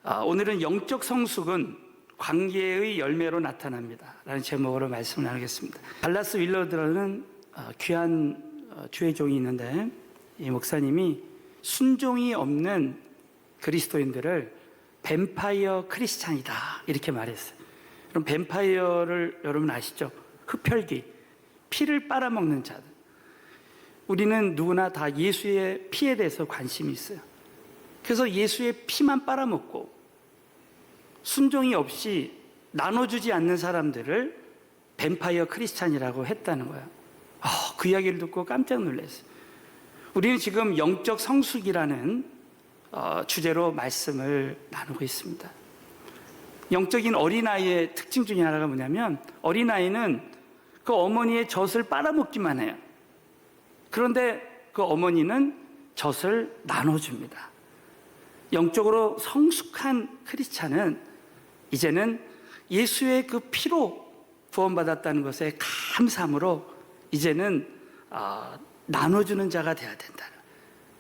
오늘은 영적 성숙은 관계의 열매로 나타납니다 라는 제목으로 말씀을 나누겠습니다. 달라스 윌러드라는 귀한 주의 종이 있는데, 이 목사님이 순종이 없는 그리스도인들을 뱀파이어 크리스찬이다 이렇게 말했어요. 그럼 뱀파이어를 여러분 아시죠? 흡혈귀, 피를 빨아먹는 자들. 우리는 누구나 다 예수의 피에 대해서 관심이 있어요. 그래서 예수의 피만 빨아먹고 순종이 없이 나눠주지 않는 사람들을 뱀파이어 크리스찬이라고 했다는 거예요. 그 이야기를 듣고 깜짝 놀랐어요. 우리는 지금 영적 성숙이라는 주제로 말씀을 나누고 있습니다. 영적인 어린아이의 특징 중에 하나가 뭐냐면, 어린아이는 그 어머니의 젖을 빨아먹기만 해요. 그런데 그 어머니는 젖을 나눠줍니다. 영적으로 성숙한 크리스찬은 이제는 예수의 그 피로 구원받았다는 것에 감사함으로 이제는 나눠주는 자가 되어야 된다.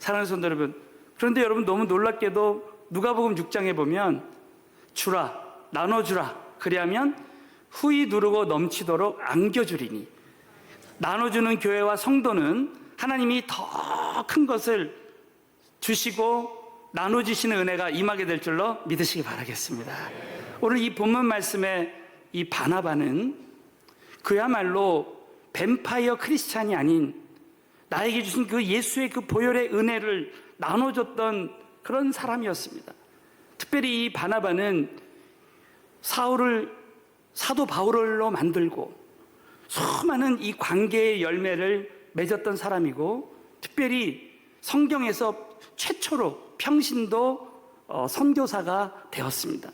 사랑하는 성도 여러분, 그런데 여러분 너무 놀랍게도 누가복음 6장에 보면 주라, 나눠주라, 그리하면 후히 누르고 넘치도록 안겨주리니, 나눠주는 교회와 성도는 하나님이 더 큰 것을 주시고 나눠주시는 은혜가 임하게 될 줄로 믿으시기 바라겠습니다. 오늘 이 본문 말씀의 이 바나바는 그야말로 뱀파이어 크리스찬이 아닌 나에게 주신 그 예수의 그 보혈의 은혜를 나눠줬던 그런 사람이었습니다. 특별히 이 바나바는 사울을 사도 바울로 만들고 수많은 이 관계의 열매를 맺었던 사람이고, 특별히 성경에서 최초로 평신도 선교사가 되었습니다.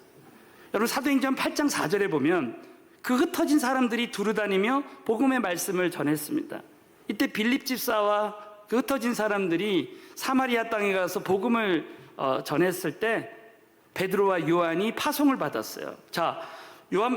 여러분 사도행전 8장 4절에 보면 그 흩어진 사람들이 두루다니며 복음의 말씀을 전했습니다. 이때 빌립 집사와 그 흩어진 사람들이 사마리아 땅에 가서 복음을 전했을 때 베드로와 요한이 파송을 받았어요. 자,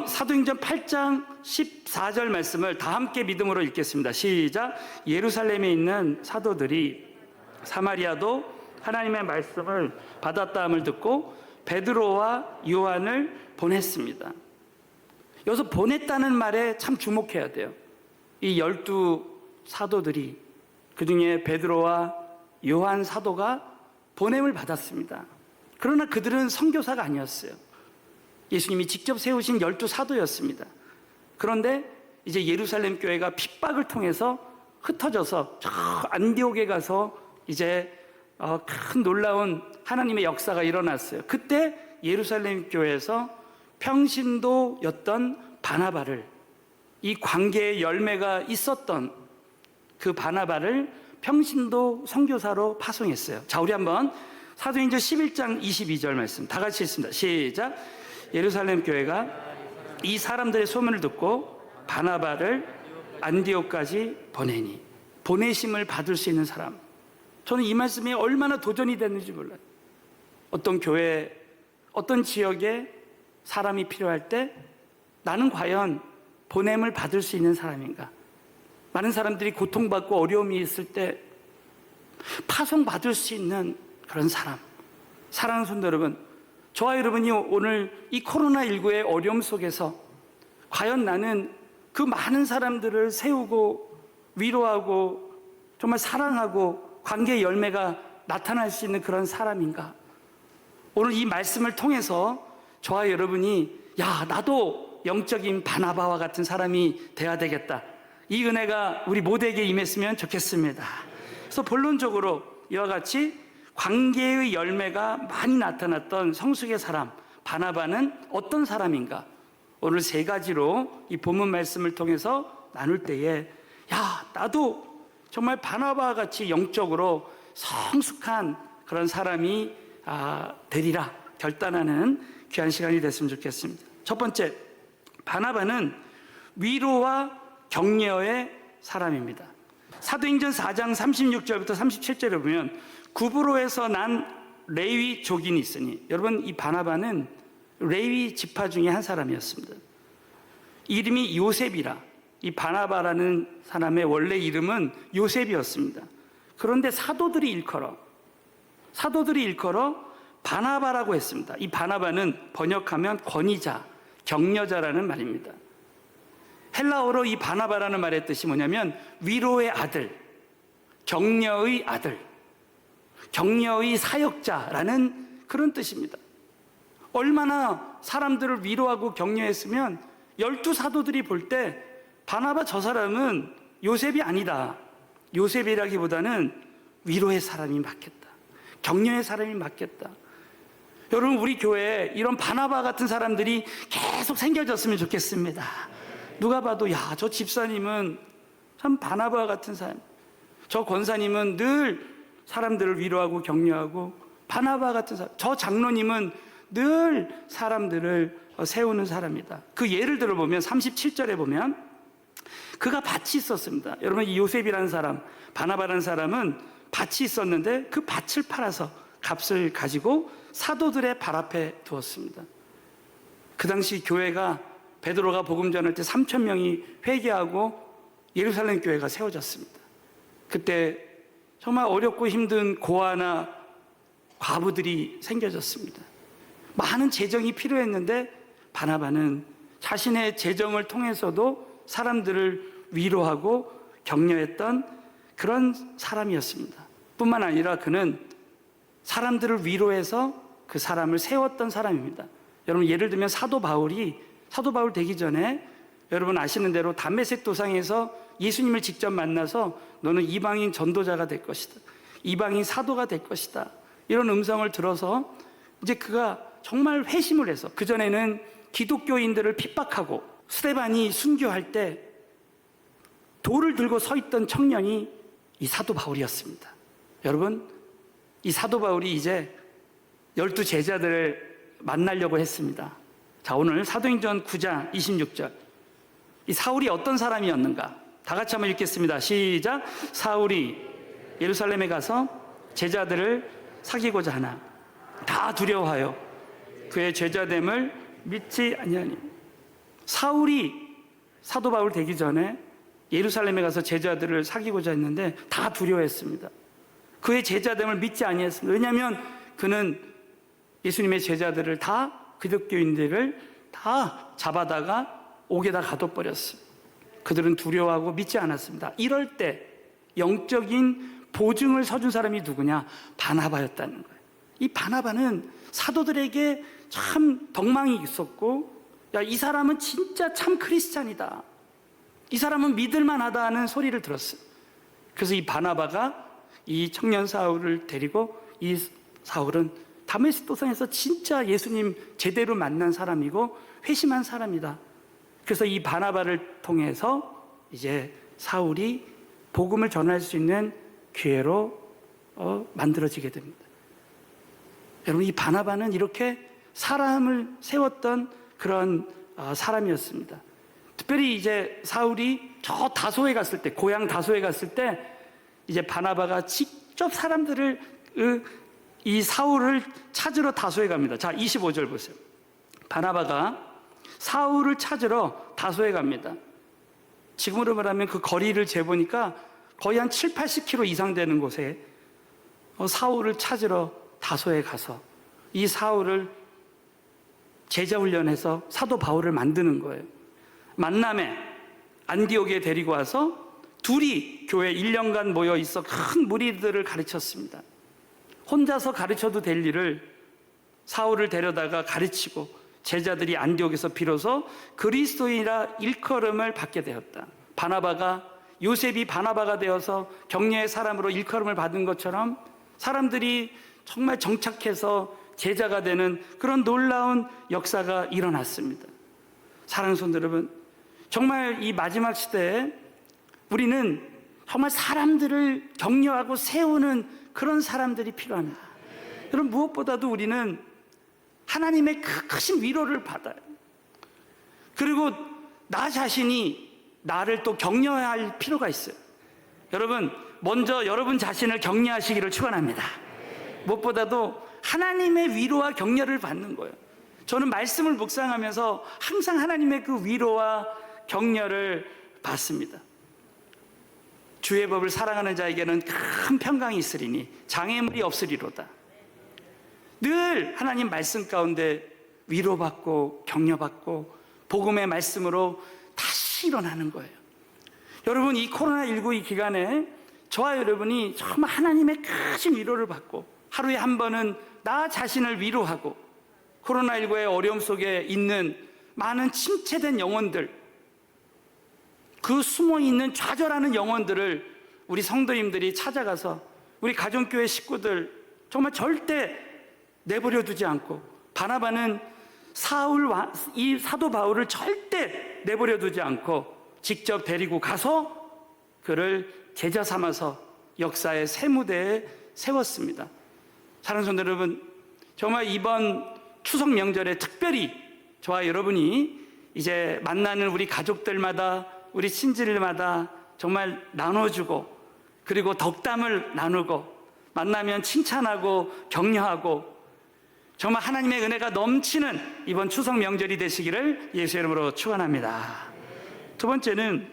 사도행전 8장 14절 말씀을 다 함께 믿음으로 읽겠습니다. 시작. 예루살렘에 있는 사도들이 사마리아도 하나님의 말씀을 받았다함을 듣고 베드로와 요한을 보냈습니다. 여기서 보냈다는 말에 참 주목해야 돼요. 이 12 사도들이, 그 중에 베드로와 요한 사도가 보냄을 받았습니다. 그러나 그들은 선교사가 아니었어요. 예수님이 직접 세우신 12 사도였습니다. 그런데 이제 예루살렘 교회가 핍박을 통해서 흩어져서 저 안디옥에 가서 이제 큰 놀라운 하나님의 역사가 일어났어요. 그때 예루살렘 교회에서 평신도였던 바나바를, 이 관계의 열매가 있었던 그 바나바를 평신도 선교사로 파송했어요. 자, 우리 한번 사도행전 11장 22절 말씀 다 같이 읽습니다. 시작. 예루살렘 교회가 이 사람들의 소문을 듣고 바나바를 안디옥까지 보내니, 보내심을 받을 수 있는 사람. 저는 이 말씀이 얼마나 도전이 됐는지 몰라요. 어떤 교회, 어떤 지역에 사람이 필요할 때 나는 과연 보냄을 받을 수 있는 사람인가? 많은 사람들이 고통받고 어려움이 있을 때 파송받을 수 있는 그런 사람. 사랑하는 성도 여러분, 저와 여러분이 오늘 이 코로나19의 어려움 속에서 과연 나는 그 많은 사람들을 세우고 위로하고 정말 사랑하고 관계의 열매가 나타날 수 있는 그런 사람인가? 오늘 이 말씀을 통해서 저와 여러분이 나도 영적인 바나바와 같은 사람이 돼야 되겠다, 이 은혜가 우리 모두에게 임했으면 좋겠습니다. 그래서 본론적으로 이와 같이 관계의 열매가 많이 나타났던 성숙의 사람 바나바는 어떤 사람인가? 오늘 3가지로 이 본문 말씀을 통해서 나눌 때에 나도 정말 바나바와 같이 영적으로 성숙한 그런 사람이 되리라 결단하는 귀한 시간이 됐으면 좋겠습니다. 첫 번째, 바나바는 위로와 격려의 사람입니다. 사도행전 4장 36절부터 37절에 보면 구브로에서 난 레위 족인이 있으니, 여러분 이 바나바는 레위 지파 중에 한 사람이었습니다. 이름이 요셉이라, 이 바나바라는 사람의 원래 이름은 요셉이었습니다. 그런데 사도들이 일컬어 바나바라고 했습니다. 이 바나바는 번역하면 권위자, 격려자라는 말입니다. 헬라어로 이 바나바라는 말의 뜻이 뭐냐면 위로의 아들, 격려의 아들, 격려의 사역자라는 그런 뜻입니다. 얼마나 사람들을 위로하고 격려했으면 12사도들이 볼 때 바나바 저 사람은 요셉이 아니다. 요셉이라기보다는 위로의 사람이 맞겠다. 격려의 사람이 맞겠다. 여러분, 우리 교회에 이런 바나바 같은 사람들이 계속 생겨졌으면 좋겠습니다. 누가 봐도 야, 저 집사님은 참 바나바 같은 사람, 저 권사님은 늘 사람들을 위로하고 격려하고 바나바 같은 사람, 저 장로님은 늘 사람들을 세우는 사람이다. 그 예를 들어보면 37절에 보면 그가 밭이 있었습니다. 여러분, 이 요셉이라는 사람, 바나바라는 사람은 밭이 있었는데 그 밭을 팔아서 값을 가지고 사도들의 발 앞에 두었습니다. 그 당시 교회가 베드로가 복음 전할 때 3,000명이 회개하고 예루살렘 교회가 세워졌습니다. 그때 정말 어렵고 힘든 고아나 과부들이 생겨졌습니다. 많은 재정이 필요했는데 바나바는 자신의 재정을 통해서도 사람들을 위로하고 격려했던 그런 사람이었습니다. 뿐만 아니라 그는 사람들을 위로해서 그 사람을 세웠던 사람입니다. 여러분, 예를 들면 사도 바울 되기 전에 여러분 아시는 대로 담메색 도상에서 예수님을 직접 만나서 너는 이방인 전도자가 될 것이다, 이방인 사도가 될 것이다, 이런 음성을 들어서 이제 그가 정말 회심을 해서, 그전에는 기독교인들을 핍박하고 스데반이 순교할 때 돌을 들고 서 있던 청년이 이 사도 바울이었습니다. 여러분, 이 사도 바울이 이제 12 제자들을 만나려고 했습니다. 자, 오늘 사도행전 9장 26절. 이 사울이 어떤 사람이었는가? 다 같이 한번 읽겠습니다. 시작. 사울이 예루살렘에 가서 제자들을 사귀고자 하나 다 두려워하여 그의 제자됨을 믿지 아니하니. 사울이 사도 바울 되기 전에 예루살렘에 가서 제자들을 사귀고자 했는데 다 두려워했습니다. 그의 제자됨을 믿지 아니했습니다. 왜냐하면 그는 예수님의 제자들을 다, 기독교인들을 다 잡아다가 옥에다 가둬버렸어요. 그들은 두려워하고 믿지 않았습니다. 이럴 때 영적인 보증을 서준 사람이 누구냐? 바나바였다는 거예요. 이 바나바는 사도들에게 참 덕망이 있었고, 야, 이 사람은 진짜 참 크리스찬이다, 이 사람은 믿을만하다 하는 소리를 들었어요. 그래서 이 바나바가 이 청년 사울을 데리고, 이 사울은 다메섹 도상에서 진짜 예수님 제대로 만난 사람이고 회심한 사람이다. 그래서 이 바나바를 통해서 이제 사울이 복음을 전할 수 있는 기회로 만들어지게 됩니다. 여러분, 이 바나바는 이렇게 사람을 세웠던 그런 사람이었습니다. 특별히 이제 사울이 저 다소에 갔을 때, 고향 다소에 갔을 때 이제 바나바가 직접 사람들을 이 사울을 찾으러 다소에 갑니다. 자, 25절 보세요. 바나바가 사울을 찾으러 다소에 갑니다. 지금으로 말하면 그 거리를 재보니까 거의 한 7, 80km 이상 되는 곳에 사울을 찾으러 다소에 가서 이 사울을 제자훈련해서 사도 바울을 만드는 거예요. 만남에 안디옥에 데리고 와서 둘이 교회 1년간 모여 있어 큰 무리들을 가르쳤습니다. 혼자서 가르쳐도 될 일을 사울을 데려다가 가르치고 제자들이 안디옥에서 비로소 그리스도인이라 일컬음을 받게 되었다. 바나바가, 요셉이 바나바가 되어서 격려의 사람으로 일컬음을 받은 것처럼 사람들이 정말 정착해서 제자가 되는 그런 놀라운 역사가 일어났습니다. 사랑하는 성도 여러분, 정말 이 마지막 시대에 우리는 정말 사람들을 격려하고 세우는 그런 사람들이 필요합니다. 여러분, 무엇보다도 우리는 하나님의 크신 위로를 받아요. 그리고 나 자신이 나를 또 격려할 필요가 있어요. 여러분, 먼저 여러분 자신을 격려하시기를 축원합니다. 무엇보다도 하나님의 위로와 격려를 받는 거예요. 저는 말씀을 묵상하면서 항상 하나님의 그 위로와 격려를 받습니다. 주의 법을 사랑하는 자에게는 큰 평강이 있으리니 장애물이 없으리로다. 늘 하나님 말씀 가운데 위로받고 격려받고 복음의 말씀으로 다시 일어나는 거예요. 여러분, 이 코로나19 이 기간에 저와 여러분이 정말 하나님의 크신 위로를 받고 하루에 한 번은 나 자신을 위로하고 코로나19의 어려움 속에 있는 많은 침체된 영혼들, 그 숨어있는 좌절하는 영혼들을 우리 성도님들이 찾아가서 우리 가정교회 식구들 정말 절대 내버려 두지 않고, 바나바는 이 사도 바울을 절대 내버려 두지 않고 직접 데리고 가서 그를 제자 삼아서 역사의 새 무대에 세웠습니다. 사랑하는 성도 여러분, 정말 이번 추석 명절에 특별히 저와 여러분이 이제 만나는 우리 가족들마다, 우리 친지들마다 정말 나눠주고, 그리고 덕담을 나누고, 만나면 칭찬하고 격려하고, 정말 하나님의 은혜가 넘치는 이번 추석 명절이 되시기를 예수 이름으로 축원합니다. 두 번째는,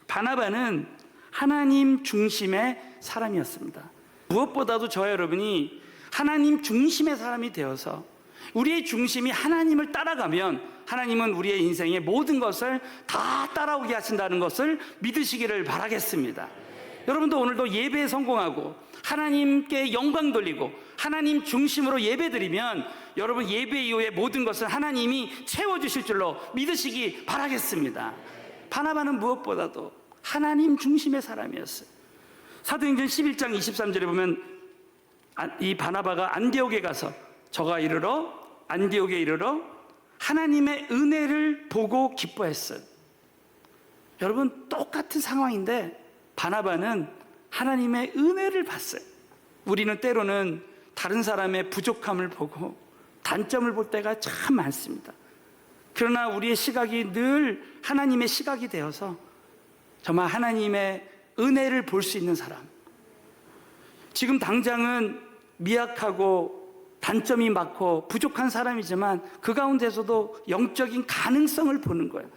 바나바는 하나님 중심의 사람이었습니다. 무엇보다도 저와 여러분이 하나님 중심의 사람이 되어서 우리의 중심이 하나님을 따라가면 하나님은 우리의 인생의 모든 것을 다 따라오게 하신다는 것을 믿으시기를 바라겠습니다. 여러분도 오늘도 예배에 성공하고 하나님께 영광 돌리고 하나님 중심으로 예배 드리면 여러분 예배 이후에 모든 것을 하나님이 채워주실 줄로 믿으시기 바라겠습니다. 바나바는 무엇보다도 하나님 중심의 사람이었어요. 사도행전 11장 23절에 보면 이 바나바가 안디옥에 가서 안디옥에 이르러 하나님의 은혜를 보고 기뻐했어요. 여러분, 똑같은 상황인데 바나바는 하나님의 은혜를 봤어요. 우리는 때로는 다른 사람의 부족함을 보고 단점을 볼 때가 참 많습니다. 그러나 우리의 시각이 늘 하나님의 시각이 되어서 정말 하나님의 은혜를 볼 수 있는 사람, 지금 당장은 미약하고 단점이 많고 부족한 사람이지만 그 가운데서도 영적인 가능성을 보는 거예요.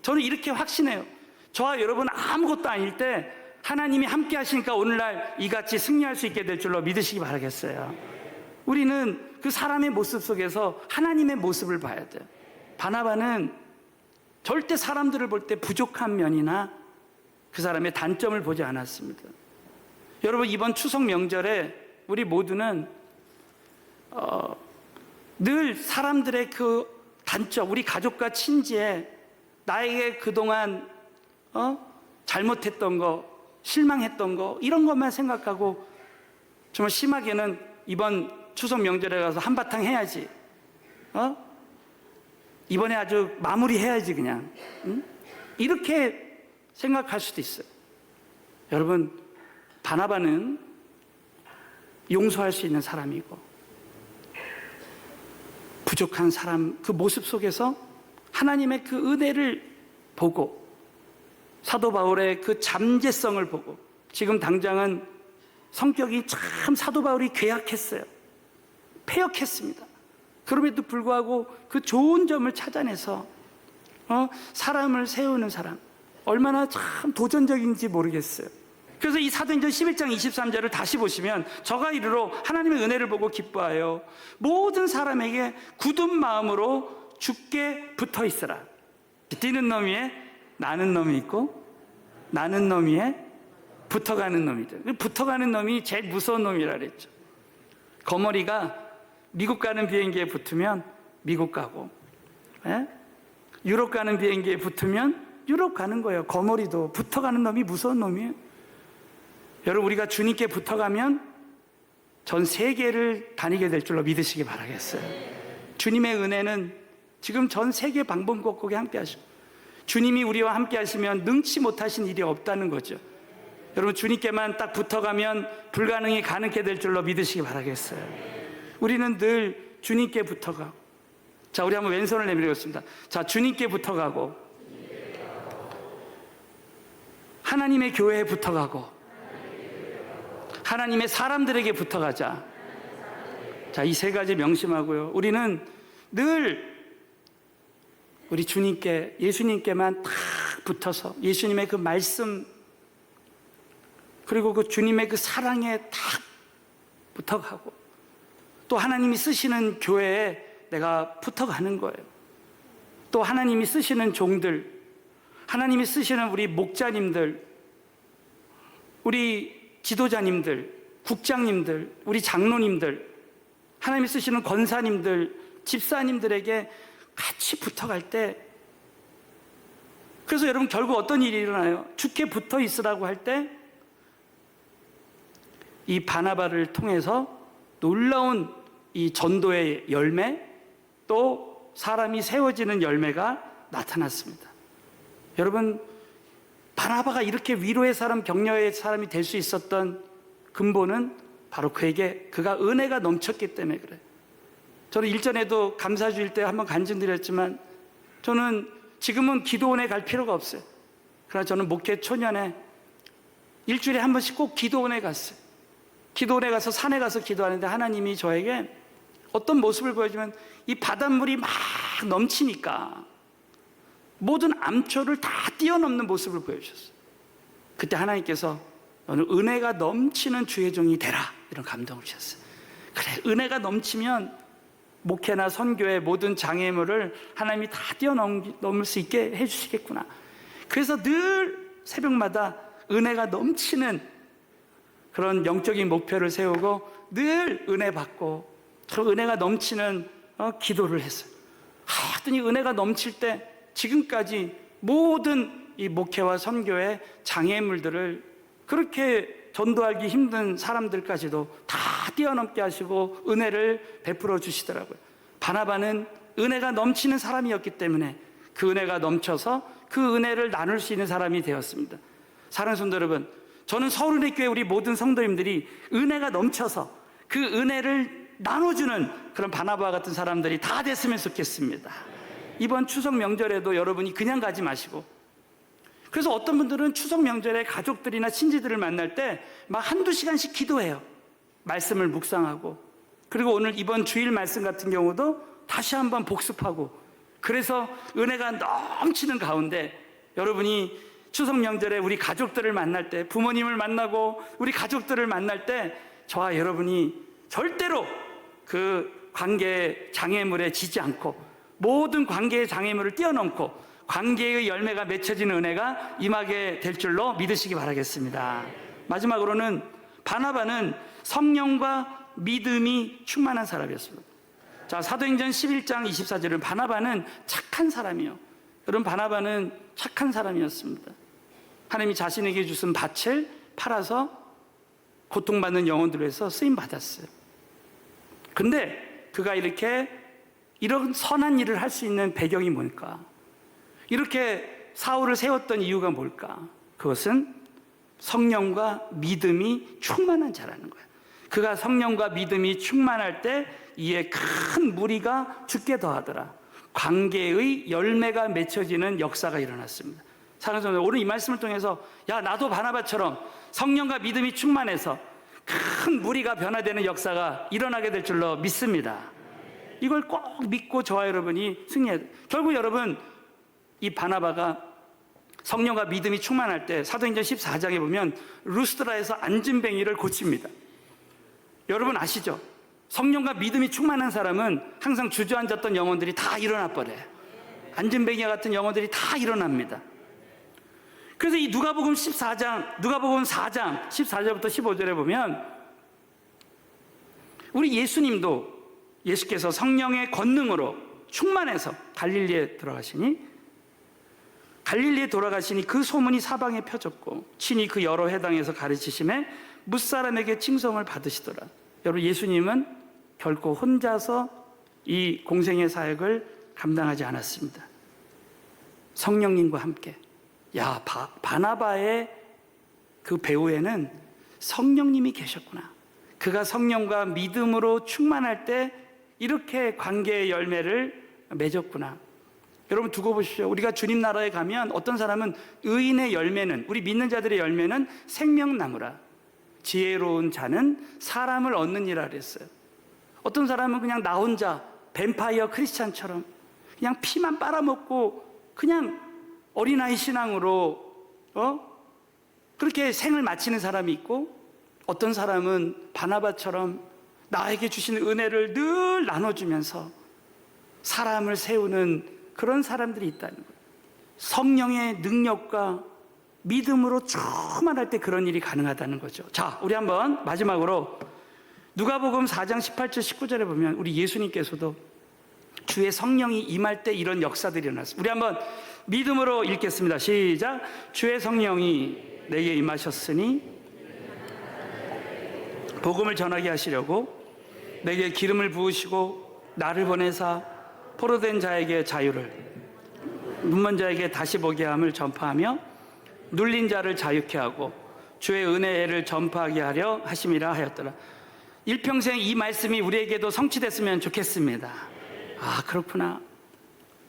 저는 이렇게 확신해요. 저와 여러분 아무것도 아닐 때 하나님이 함께 하시니까 오늘날 이같이 승리할 수 있게 될 줄로 믿으시기 바라겠어요. 우리는 그 사람의 모습 속에서 하나님의 모습을 봐야 돼요. 바나바는 절대 사람들을 볼 때 부족한 면이나 그 사람의 단점을 보지 않았습니다. 여러분, 이번 추석 명절에 우리 모두는 늘 사람들의 그 단점, 우리 가족과 친지에 나에게 그동안 잘못했던 거, 실망했던 거, 이런 것만 생각하고 정말 심하게는 이번 추석 명절에 가서 한바탕 해야지, 이번에 아주 마무리해야지 그냥, 이렇게 생각할 수도 있어요. 여러분, 바나바는 용서할 수 있는 사람이고 부족한 사람 그 모습 속에서 하나님의 그 은혜를 보고 사도 바울의 그 잠재성을 보고, 지금 당장은 성격이 참 사도 바울이 괴약했어요. 패역했습니다. 그럼에도 불구하고 그 좋은 점을 찾아내서 사람을 세우는 사람, 얼마나 참 도전적인지 모르겠어요. 그래서 이 사도행전 11장 23절을 다시 보시면 저가 이르러 하나님의 은혜를 보고 기뻐하여 모든 사람에게 굳은 마음으로 주께 붙어 있으라. 뛰는 놈 위에 나는 놈이 있고 나는 놈 위에 붙어가는 놈이죠. 붙어가는 놈이 제일 무서운 놈이라 그랬죠. 거머리가 미국 가는 비행기에 붙으면 미국 가고, 유럽 가는 비행기에 붙으면 유럽 가는 거예요. 거머리도 붙어가는 놈이 무서운 놈이에요. 여러분, 우리가 주님께 붙어가면 전 세계를 다니게 될 줄로 믿으시기 바라겠어요. 주님의 은혜는 지금 전 세계 방방곡곡에 함께 하시고, 주님이 우리와 함께 하시면 능치 못하신 일이 없다는 거죠. 여러분, 주님께만 딱 붙어가면 불가능이 가능케 될 줄로 믿으시기 바라겠어요. 우리는 늘 주님께 붙어가고, 자, 우리 한번 왼손을 내밀겠습니다. 자, 주님께 붙어가고, 하나님의 교회에 붙어가고, 하나님의 사람들에게 붙어가자. 자, 이 세 가지 명심하고요. 우리는 늘 우리 주님께, 예수님께만 딱 붙어서 예수님의 그 말씀, 그리고 그 주님의 그 사랑에 딱 붙어가고, 또 하나님이 쓰시는 교회에 내가 붙어가는 거예요. 또 하나님이 쓰시는 종들, 하나님이 쓰시는 우리 목자님들, 우리 지도자님들, 국장님들, 우리 장로님들, 하나님이 쓰시는 권사님들, 집사님들에게 같이 붙어갈 때, 그래서 여러분 결국 어떤 일이 일어나요? 주께 붙어 있으라고 할 때 이 바나바를 통해서 놀라운 이 전도의 열매, 또 사람이 세워지는 열매가 나타났습니다. 여러분, 바나바가 이렇게 위로의 사람, 격려의 사람이 될 수 있었던 근본은 바로 그가 은혜가 넘쳤기 때문에 그래요. 저는 일전에도 감사주일 때 한번 간증드렸지만, 저는 지금은 기도원에 갈 필요가 없어요. 그러나 저는 목회 초년에 일주일에 한 번씩 꼭 기도원에 갔어요. 기도원에 가서 산에 가서 기도하는데 하나님이 저에게 어떤 모습을 보여주면 이 바닷물이 막 넘치니까 모든 암초를 다 뛰어넘는 모습을 보여주셨어요. 그때 하나님께서 너는 은혜가 넘치는 주의 종이 되라, 이런 감동을 주셨어요. 그래, 은혜가 넘치면 목회나 선교의 모든 장애물을 하나님이 다 뛰어넘을 수 있게 해주시겠구나. 그래서 늘 새벽마다 은혜가 넘치는 그런 영적인 목표를 세우고 늘 은혜 받고 그 은혜가 넘치는 기도를 했어요. 하더니 은혜가 넘칠 때 지금까지 모든 이 목회와 선교의 장애물들을 그렇게 전도하기 힘든 사람들까지도 다 뛰어넘게 하시고 은혜를 베풀어 주시더라고요. 바나바는 은혜가 넘치는 사람이었기 때문에 그 은혜가 넘쳐서 그 은혜를 나눌 수 있는 사람이 되었습니다. 사랑하는 성도 여러분, 저는 서울은혜교회 우리 모든 성도님들이 은혜가 넘쳐서 그 은혜를 나눠주는 그런 바나바와 같은 사람들이 다 됐으면 좋겠습니다. 이번 추석 명절에도 여러분이 그냥 가지 마시고, 그래서 어떤 분들은 추석 명절에 가족들이나 친지들을 만날 때 막 한두 시간씩 기도해요. 말씀을 묵상하고, 그리고 오늘 이번 주일 말씀 같은 경우도 다시 한번 복습하고, 그래서 은혜가 넘치는 가운데 여러분이 추석 명절에 우리 가족들을 만날 때, 부모님을 만나고 우리 가족들을 만날 때 저와 여러분이 절대로 그 관계의 장애물에 지지 않고 모든 관계의 장애물을 뛰어넘고 관계의 열매가 맺혀지는 은혜가 임하게 될 줄로 믿으시기 바라겠습니다. 마지막으로는 바나바는 성령과 믿음이 충만한 사람이었습니다. 자, 사도행전 11장 24절은 바나바는 착한 사람이요. 여러분, 바나바는 착한 사람이었습니다. 하나님이 자신에게 주신 밭을 팔아서 고통받는 영혼들을 위해서 쓰임받았어요. 근데 그가 이런 선한 일을 할 수 있는 배경이 뭘까? 이렇게 사울을 세웠던 이유가 뭘까? 그것은 성령과 믿음이 충만한 자라는 거예요. 그가 성령과 믿음이 충만할 때 이에 큰 무리가 죽게 더하더라. 관계의 열매가 맺혀지는 역사가 일어났습니다. 사랑하는 성도, 오늘 이 말씀을 통해서 나도 바나바처럼 성령과 믿음이 충만해서 큰 무리가 변화되는 역사가 일어나게 될 줄로 믿습니다. 이걸 꼭 믿고 저와 여러분이 승리해야 돼요. 결국 여러분, 이 바나바가 성령과 믿음이 충만할 때 사도행전 14장에 보면 루스드라에서 안진뱅이를 고칩니다. 여러분 아시죠? 성령과 믿음이 충만한 사람은 항상 주저앉았던 영혼들이 다 일어나 버려요. 안진뱅이 같은 영혼들이 다 일어납니다. 그래서 이 누가복음 4장 14절부터 15절에 보면 우리 예수께서 성령의 권능으로 충만해서 갈릴리에 돌아가시니 그 소문이 사방에 펴졌고 친히 그 여러 회당에서 가르치심에 뭇사람에게 칭송을 받으시더라. 여러분, 예수님은 결코 혼자서 이 공생의 사역을 감당하지 않았습니다. 성령님과 함께. 바나바의 그 배후에는 성령님이 계셨구나. 그가 성령과 믿음으로 충만할 때 이렇게 관계의 열매를 맺었구나. 여러분 두고 보십시오. 우리가 주님 나라에 가면 어떤 사람은 의인의 열매는, 우리 믿는 자들의 열매는 생명나무라. 지혜로운 자는 사람을 얻느니라 그랬어요. 어떤 사람은 그냥 나 혼자 뱀파이어 크리스찬처럼 그냥 피만 빨아먹고 그냥 어린아이 신앙으로 그렇게 생을 마치는 사람이 있고, 어떤 사람은 바나바처럼 나에게 주신 은혜를 늘 나눠주면서 사람을 세우는 그런 사람들이 있다는 거예요. 성령의 능력과 믿음으로 충만할 때 그런 일이 가능하다는 거죠. 자, 우리 한번 마지막으로 누가복음 4장 18절 19절에 보면 우리 예수님께서도 주의 성령이 임할 때 이런 역사들이 일어났어요. 우리 한번 믿음으로 읽겠습니다. 시작. 주의 성령이 내게 임하셨으니 복음을 전하게 하시려고 내게 기름을 부으시고 나를 보내사 포로된 자에게 자유를, 눈먼 자에게 다시 보게 함을 전파하며 눌린 자를 자유케 하고 주의 은혜를 전파하게 하려 하심이라 하였더라. 일평생 이 말씀이 우리에게도 성취됐으면 좋겠습니다. 아, 그렇구나.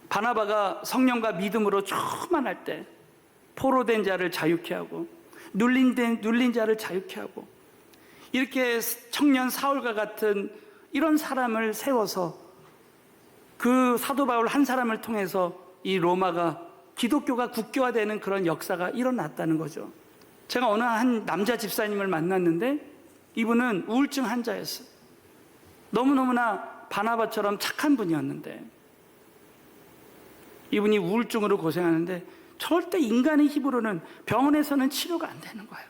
바나바가 성령과 믿음으로 충만할 때 포로된 자를 자유케 하고 눌린 자를 자유케 하고, 이렇게 청년 사울과 같은 이런 사람을 세워서 그 사도 바울 한 사람을 통해서 이 로마가, 기독교가 국교화되는 그런 역사가 일어났다는 거죠. 제가 어느 한 남자 집사님을 만났는데 이분은 우울증 환자였어요. 너무너무나 바나바처럼 착한 분이었는데 이분이 우울증으로 고생하는데 절대 인간의 힘으로는 병원에서는 치료가 안 되는 거예요.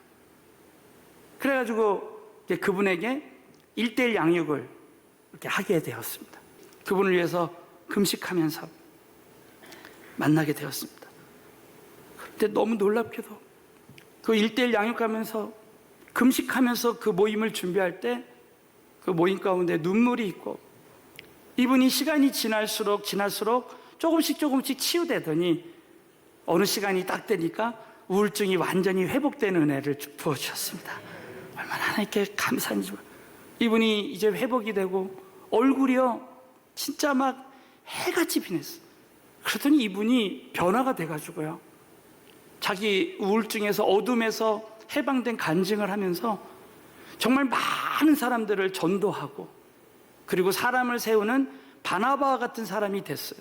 그래가지고 그분에게 1:1 양육을 이렇게 하게 되었습니다. 그분을 위해서 금식하면서 만나게 되었습니다. 그런데 너무 놀랍게도 그 1:1 양육하면서 금식하면서 그 모임을 준비할 때 그 모임 가운데 눈물이 있고, 이분이 시간이 지날수록 조금씩 치유되더니 어느 시간이 딱 되니까 우울증이 완전히 회복되는 은혜를 부어주셨습니다. 얼마나 하나님께 감사한지. 이분이 이제 회복이 되고 얼굴이요 진짜 막 해같이 빛냈어요. 그러더니 이분이 변화가 돼가지고요, 자기 우울증에서, 어둠에서 해방된 간증을 하면서 정말 많은 사람들을 전도하고, 그리고 사람을 세우는 바나바와 같은 사람이 됐어요.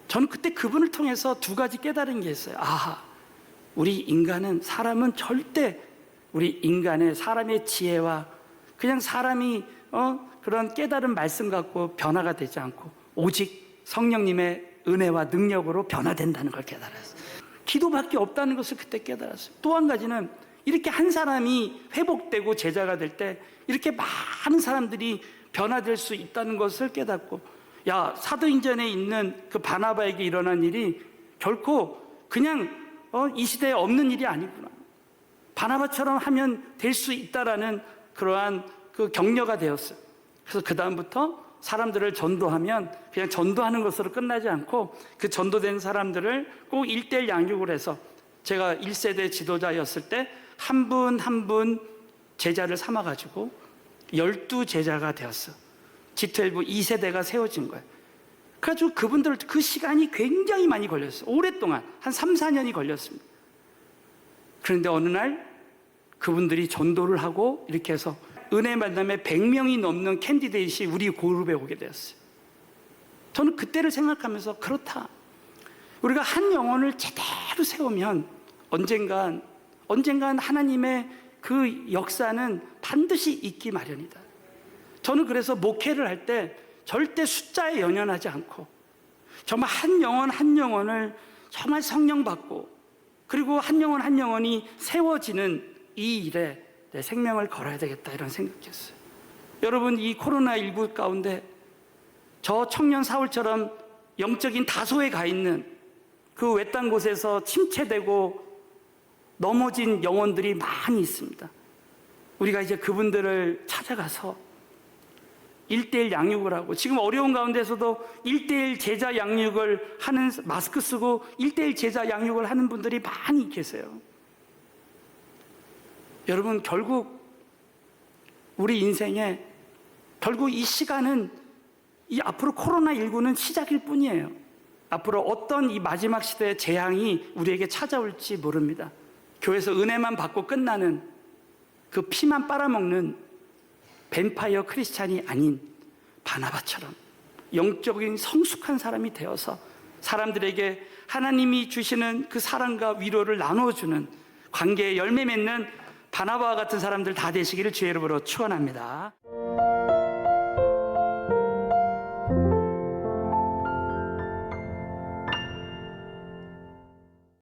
저는 그때 그분을 통해서 두 가지 깨달은 게 있어요. 아, 우리 인간은, 사람은 절대 우리 인간의, 사람의 지혜와 그냥 사람이 그런 깨달은 말씀 갖고 변화가 되지 않고 오직 성령님의 은혜와 능력으로 변화된다는 걸 깨달았어요. 기도밖에 없다는 것을 그때 깨달았어요. 또 한 가지는 이렇게 한 사람이 회복되고 제자가 될 때 이렇게 많은 사람들이 변화될 수 있다는 것을 깨닫고, 야, 사도행전에 있는 그 바나바에게 일어난 일이 결코 그냥 이 시대에 없는 일이 아니구나, 바나바처럼 하면 될 수 있다라는 그러한 그 격려가 되었어요. 그래서 그 다음부터 사람들을 전도하면 그냥 전도하는 것으로 끝나지 않고 그 전도된 사람들을 꼭 1:1 양육을 해서, 제가 1세대 지도자였을 때 한 분 한 분 제자를 삼아가지고 12제자가 되었어. G12 2세대가 세워진 거예요. 그래가지고 그분들 그 시간이 굉장히 많이 걸렸어요. 오랫동안 한 3, 4년이 걸렸습니다. 그런데 어느 날 그분들이 전도를 하고 이렇게 해서 은혜 만남에 100명이 넘는 캔디데이트이 우리 그룹에 오게 되었어요. 저는 그때를 생각하면서, 그렇다, 우리가 한 영혼을 제대로 세우면 언젠간 하나님의 그 역사는 반드시 있기 마련이다. 저는 그래서 목회를 할 때 절대 숫자에 연연하지 않고 정말 한 영혼 한 영혼을 정말 성령 받고, 그리고 한 영혼 한 영혼이 세워지는 이 일에 내 생명을 걸어야 되겠다, 이런 생각했어요. 여러분, 이 코로나19 가운데 저 청년 사울처럼 영적인 다소에 가 있는 그 외딴 곳에서 침체되고 넘어진 영혼들이 많이 있습니다. 우리가 이제 그분들을 찾아가서 1:1 양육을 하고, 지금 어려운 가운데서도 1:1 제자 양육을 하는, 마스크 쓰고 1:1 제자 양육을 하는 분들이 많이 계세요. 여러분, 결국 우리 인생에 결국 이 시간은, 이 앞으로 코로나19는 시작일 뿐이에요. 앞으로 어떤 이 마지막 시대의 재앙이 우리에게 찾아올지 모릅니다. 교회에서 은혜만 받고 끝나는, 그 피만 빨아먹는 뱀파이어 크리스찬이 아닌 바나바처럼 영적인 성숙한 사람이 되어서 사람들에게 하나님이 주시는 그 사랑과 위로를 나눠주는, 관계의 열매 맺는 바나바와 같은 사람들 다 되시기를 주의 이름으로 축원합니다.